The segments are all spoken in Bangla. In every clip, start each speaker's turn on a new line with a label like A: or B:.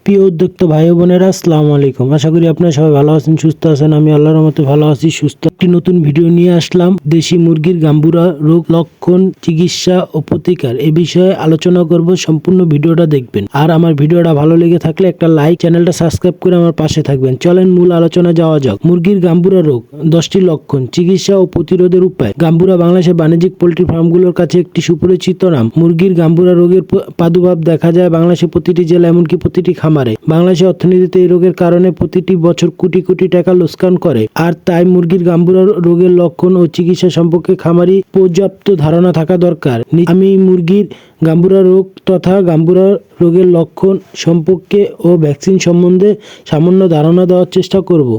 A: প্রিয় উদ্যোক্তা ভাই ও বোনেরা, আসসালামু আলাইকুম। আশা করি আপনারা সবাই ভালো আছেন, সুস্থ আছেন। আমি আল্লাহর রহমতে ভালো আছি, সুস্থ। একটি নতুন ভিডিও নিয়ে আসলাম। দেশি মুরগির গাম্বুরা রোগ, লক্ষণ, চিকিৎসা ও প্রতিকার এ বিষয়ে আলোচনা করব। সম্পূর্ণ ভিডিওটা দেখবেন। আর আমার ভিডিওটা ভালো লেগে থাকলে একটা লাইক, চ্যানেলটা সাবস্ক্রাইব করে আমার পাশে থাকবেন। চলেন মূল আলোচনা যাওয়া যাক। মুরগির গাম্বুরা রোগ, 10টি লক্ষণ, চিকিৎসা ও প্রতিরোধের উপায়। গাম্বুরা বাংলাদেশের বাণিজ্যিক পোল্ট্রি ফার্মগুলোর কাছে একটি সুপরিচিত নাম। মুরগির গাম্বুরা রোগের প্রাদুর্ভাব দেখা যায় বাংলাদেশের প্রতিটি জেলা, এমনকি প্রতিটি খামারে। বাংলাদেশের অর্থনীতিতে এই রোগের কারণে প্রতিটি বছর কোটি কোটি টাকা লোকসান করে। আর তাই মুরগির গাম্বুরা রোগের লক্ষণ ও চিকিৎসা সম্পর্কে খামারি পর্যাপ্ত ধারণা থাকা দরকার। আমি মুরগির গাম্বুরা রোগ তথা গাম্বুরা রোগের লক্ষণ সম্পর্কে ও ভ্যাকসিন সম্বন্ধে সামান্য ধারণা দেওয়ার চেষ্টা করব।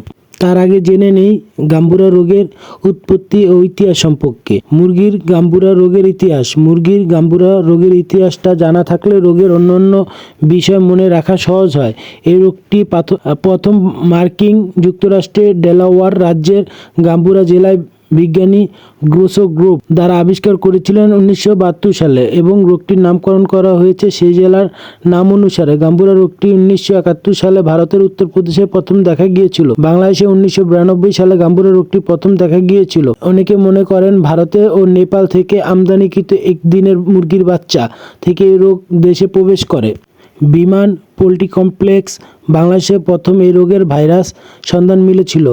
A: তার আগে জেনে নেই গাম্বুরা রোগের উৎপত্তি ও ইতিহাস সম্পর্কে। মুরগির গাম্বুরা রোগের ইতিহাস। মুরগির গাম্বুরা রোগের ইতিহাসটা জানা থাকলে রোগের অন্যান্য বিষয় মনে রাখা সহজ হয়। এই রোগটি প্রথম মার্কিন যুক্তরাষ্ট্রের ডেলাওয়ার রাজ্যের গাম্বুরা জেলায় বিজ্ঞানী গ্রোসো গ্রুপ দ্বারা আবিষ্কার করেছিলেন 1972 সালে এবং রোগটির নামকরণ করা হয়েছে সেই জেলার নাম অনুসারে। গাম্বুরা রোগটি 1971 সালে ভারতের উত্তরপ্রদেশে প্রথম দেখা গিয়েছিল। বাংলাদেশে 1992 সালে গাম্বুরা রোগটি প্রথম দেখা গিয়েছিল। অনেকে মনে করেন ভারতে ও নেপাল থেকে আমদানিকৃত একদিনের মুরগির বাচ্চা থেকে এই রোগ দেশে প্রবেশ করে। বিমান পোল্ট্রি কমপ্লেক্স বাংলাদেশে প্রথম এই রোগের ভাইরাস সন্ধান মিলেছিল।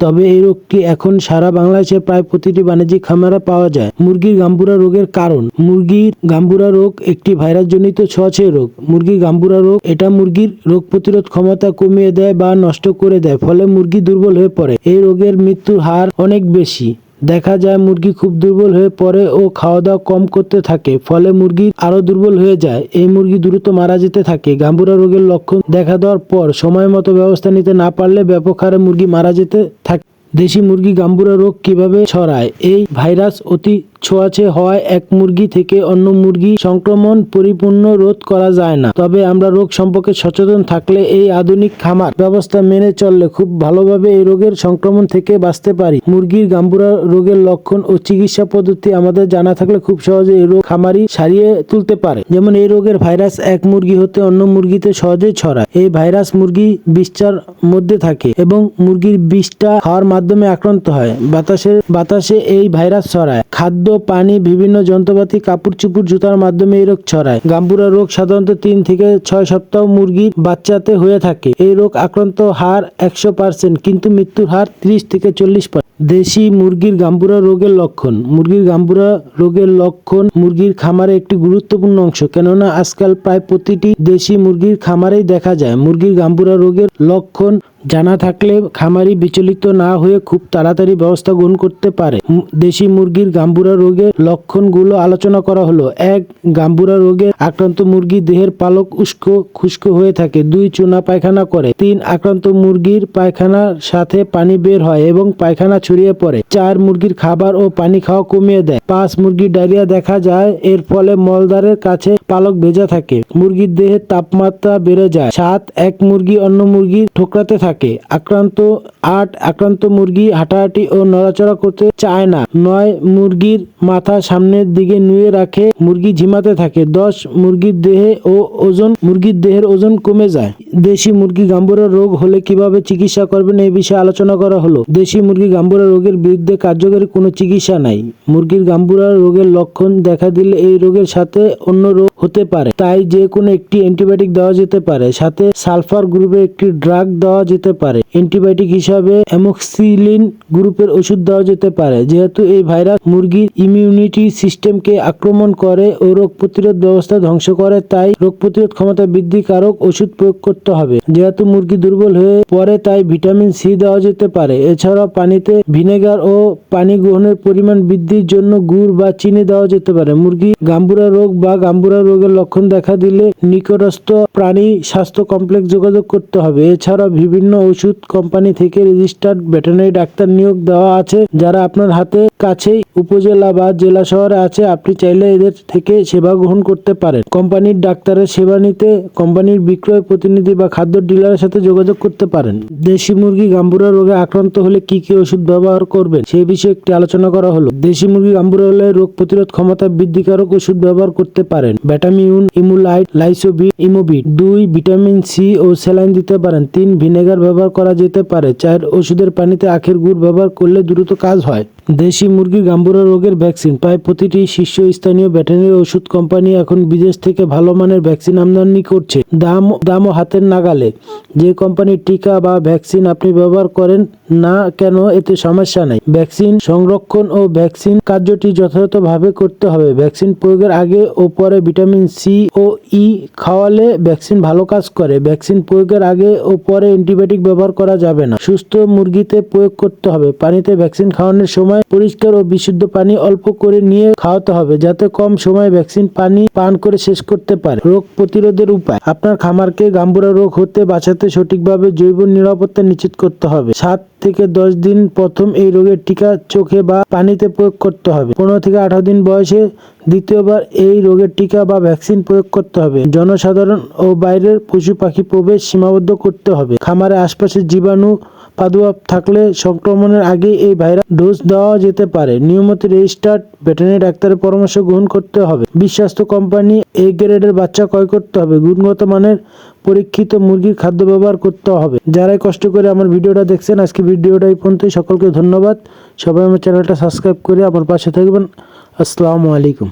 A: তবে এই রোগটি এখন সারা বাংলাদেশে প্রায় প্রতিটি বাণিজ্যিক খামারে পাওয়া যায়। মুরগির গাম্বুরা রোগের কারণ। মুরগির গাম্বুরা রোগ একটি ভাইরাসজনিত ছোঁয়াচে রোগ। মুরগির গাম্বুরা রোগ মুরগির রোগ প্রতিরোধ ক্ষমতা কমিয়ে দেয় বা নষ্ট করে দেয়, ফলে মুরগি দুর্বল হয়ে পড়ে। এই রোগের মৃত্যুর হার অনেক বেশি। দেখা যায় মুরগি খুব দুর্বল হয়ে পড়ে ও খাওয়া দাওয়া কম করতে থাকে, ফলে মুরগি আরো দুর্বল হয়ে যায়। এই মুরগি দ্রুত মারা যেতে থাকে। গাম্বুরা রোগের লক্ষণ দেখা দেওয়ার পর সময় মতো ব্যবস্থা নিতে না পারলে ব্যাপক হারে মুরগি মারা যেতে থাকে। দেশি মুরগি গাম্বুরা রোগ কিভাবে ছড়ায়। এই ভাইরাস অতি ছোঁয়াচে হওয়ায় এক মুরগি থেকে অন্য মুরগি সংক্রমণ পরিপূর্ণ রোধ করা যায় না। তবে আমরা রোগ সম্পর্কে সচেতন থাকলে এই আধুনিক খামার ব্যবস্থা মেনে চললে খুব ভালোভাবে এই রোগের সংক্রমণ থেকে বাঁচতে পারি। মুরগির গাম্বুরা রোগের লক্ষণ ও চিকিৎসা পদ্ধতি আমাদের জানা থাকলে খুব সহজে এই রোগ খামারি সারিয়ে তুলতে পারে। যেমন এই রোগের ভাইরাস এক মুরগি হতে অন্য মুরগিতে সহজেই ছড়ায়। এই ভাইরাস মুরগি বিষ্ঠার মধ্যে থাকে এবং মুরগির বিষ্ঠা খাওয়ার মাধ্যমে আক্রান্ত হয়। বাতাসে এই ভাইরাস ছড়ায়। খাদ্য, পানি, বিভিন্ন যন্ত্রপাতি, কাপড় চোপড়, জুতার মাধ্যমে এই রোগ ছড়ায়। গাম্বুরা রোগ সাধারণত 3 থেকে 6 সপ্তাহ মুরগির বাচ্চাতে হয়ে থাকে। এই রোগ আক্রান্ত হার 100%, কিন্তু মৃত্যুর হার 30 থেকে 40%। দেশি মুরগির গাম্বুরা রোগের লক্ষণ। মুরগির গাম্বুরা রোগের লক্ষণ মুরগির খামারে একটি গুরুত্বপূর্ণ অংশ, কেননা আজকাল প্রায় প্রতিটি দেশি মুরগির খামারেই দেখা যায়। মুরগির গাম্বুরা রোগের লক্ষণ জানা থাকলে খামারি বিচলিত না হয়ে খুব তাড়াতাড়ি ব্যবস্থা গ্রহণ করতে পারে। দেশি মুরগির গাম্বুরা রোগের লক্ষণগুলো আলোচনা করা হলো। 1. গাম্বুরা রোগে আক্রান্ত মুরগির দেহের পালক উস্কো খুস্কো হয়ে থাকে। 2. চুনা পায়খানা করে। 3. আক্রান্ত মুরগির পায়খানার সাথে পানি বের হয় এবং পায়খানা ছড়িয়ে পড়ে। 4. মুরগির খাবার ও পানি খাওয়া কমিয়ে দেয়। 5. মুরগির ডায়রিয়া দেখা যায়, এর ফলে মলদ্বারের কাছে পালক ভেজা থাকে। মুরগির দেহের তাপমাত্রা বেড়ে যায়। 7. এক মুরগি অন্য মুরগি ঠোকরাতে থাকে। 8. আক্রান্ত মুরগি হাঁটাহাঁটি ও নড়াচড়া করতে চায় না। 9. মুরগির মাথা সামনের দিকে নুয়ে রাখে, মুরগি ঝিমাতে থাকে। 10. মুরগির দেহের ওজন কমে যায়। দেশি মুরগি গাম্বুরা রোগ হলে কিভাবে চিকিৎসা করবেন এই বিষয়ে আলোচনা করা হলো। দেশি মুরগি গাম্বুরা রোগের বিরুদ্ধে কার্যকরী কোনো চিকিৎসা নাই। মুরগির গাম্বুরা রোগের লক্ষণ দেখা দিলে এই রোগের সাথে অন্য রোগ হতে পারে, তাই যে কোনো একটি অ্যান্টিবায়োটিক দেওয়া যেতে পারে। সাথে সালফার গ্রুপের একটি ড্রাগ দেওয়া যেতে পারে। অ্যান্টিবায়োটিক হিসাবে অ্যামোক্সিলিন গ্রুপের ওষুধ দেওয়া যেতে পারে। যেহেতু এই ভাইরাস মুরগির ইমিউনিটি সিস্টেমকে আক্রমণ করে ও রোগ প্রতিরোধ ব্যবস্থা ধ্বংস করে, তাই রোগ প্রতিরোধ ক্ষমতা বৃদ্ধিকারক ওষুধ প্রয়োগ করতে হবে। যেহেতু মুরগি দুর্বল হয়ে পড়ে, তাই ভিটামিন সি দেওয়া যেতে পারে। এছাড়াও পানিতে ভিনেগার ও পানি গ্রহণের পরিমাণ বৃদ্ধির জন্য গুড় বা চিনি দেওয়া যেতে পারে। মুরগি গাম্বুরা রোগ বা গাম্বুরা রোগের লক্ষণ দেখা দিলে নিকটস্থ প্রাণী স্বাস্থ্য কমপ্লেক্স যোগাযোগ করতে হবে। এছাড়াও বিভিন্ন ওষুধ কোম্পানি থেকে রেজিস্টার্ড ভেটেরিনারি ডাক্তার নিয়োগ দেওয়া আছে, যারা আপনার হাতে কাছেই উপজেলা বা জেলা শহরে আছে। আপনি চাইলে এদের থেকে সেবা গ্রহণ করতে পারেন। কোম্পানির ডাক্তারের সেবা নিতে কোম্পানির বিক্রয় প্রতিনিধি বা খাদ্য ডিলারের সাথে যোগাযোগ করতে পারেন। দেশি মুরগি গাম্বুরা রোগে আক্রান্ত হলে কি কি ওষুধ ব্যবহার করবেন সেই বিষয়ে একটি আলোচনা করা হলো। দেশি মুরগি গাম্বুরা হলে রোগ প্রতিরোধ ক্ষমতা বৃদ্ধিকারক ওষুধ ব্যবহার করতে পারেন। ভ্যাটামিউন, ইমুলাইট, লাইসোবিট, ইমোবিট। 2 ভিটামিন সি ও স্যালাইন দিতে পারেন। 3 ভিনেগার ব্যবহার করা যেতে পারে। 4 ওষুধের পানিতে আখের গুড় ব্যবহার করলে দ্রুত কাজ হয়। দেশি মুরগির গাম্বুরা রোগের ভ্যাকসিন। প্রায় প্রতিটি শীর্ষস্থানীয় ভেটেরিনারি ওষুধ কোম্পানি এখন বিদেশ থেকে ভালো মানের ভ্যাকসিন আমদানি করছে, দামও হাতের নাগালে। যে কোম্পানির টিকা বা ভ্যাকসিন আপনি ব্যবহার করেন না কেন, এতে সমস্যা নাই। ভ্যাকসিন সংরক্ষণ ও ভ্যাকসিন কার্যটি যথাযথভাবে করতে হবে। ভ্যাকসিন প্রয়োগের আগে ও পরে ভিটামিন সি ও ই খাওয়ালে ভ্যাকসিন ভালো কাজ করে। ভ্যাকসিন প্রয়োগের আগে ও পরে অ্যান্টিবায়োটিক ব্যবহার করা যাবে না। সুস্থ মুরগিতে প্রয়োগ করতে হবে। পানিতে ভ্যাকসিন খাওয়ানোর সময় পরিষ্কার ও বিশুদ্ধ পানি অল্প করে নিয়ে খাওয়াতে হবে, যাতে কম সময়ে ভ্যাকসিন পানি পান করে শেষ করতে পারে। রোগ প্রতিরোধের উপায়। আপনার খামারকে গাম্বুরা রোগ হতে বাঁচাতে সঠিকভাবে জৈব নিরাপত্তা নিশ্চিত করতে হবে। 7 থেকে 10 দিন প্রথম এই রোগের টিকা চোখে বা পানিতে প্রয়োগ করতে হবে। 15 থেকে 18 দিন বয়সে দ্বিতীয়বার এই রোগের টিকা বা ভ্যাকসিন প্রয়োগ করতে হবে। জনসাধারণ ও বাইরের পশু পাখি প্রবেশ সীমাবদ্ধ করতে হবে। খামারের আশপাশে জীবাণু প্রাদুর্ভাব থাকলে সংক্রমণের আগে এই ভাইরাস ডোজ দেওয়া যেতে পারে। নিয়মিত রেজিস্টার্ড ভেটেরিনারি ডাক্তারের পরামর্শ গ্রহণ করতে হবে। বিশ্বস্ত কোম্পানি এ গ্রেডের বাচ্চা ক্রয় করতে হবে। গুণগত মানের পরীক্ষিত মুরগির খাদ্য ব্যবহার করতে হবে। যারাই কষ্ট করে আমার ভিডিওটা দেখছেন, আজকে ভিডিওটা এই পর্যন্তই। সকলকে ধন্যবাদ। সবাই আমার চ্যানেলটা সাবস্ক্রাইব করে আমার পাশে থাকবেন। আসসালামু আলাইকুম।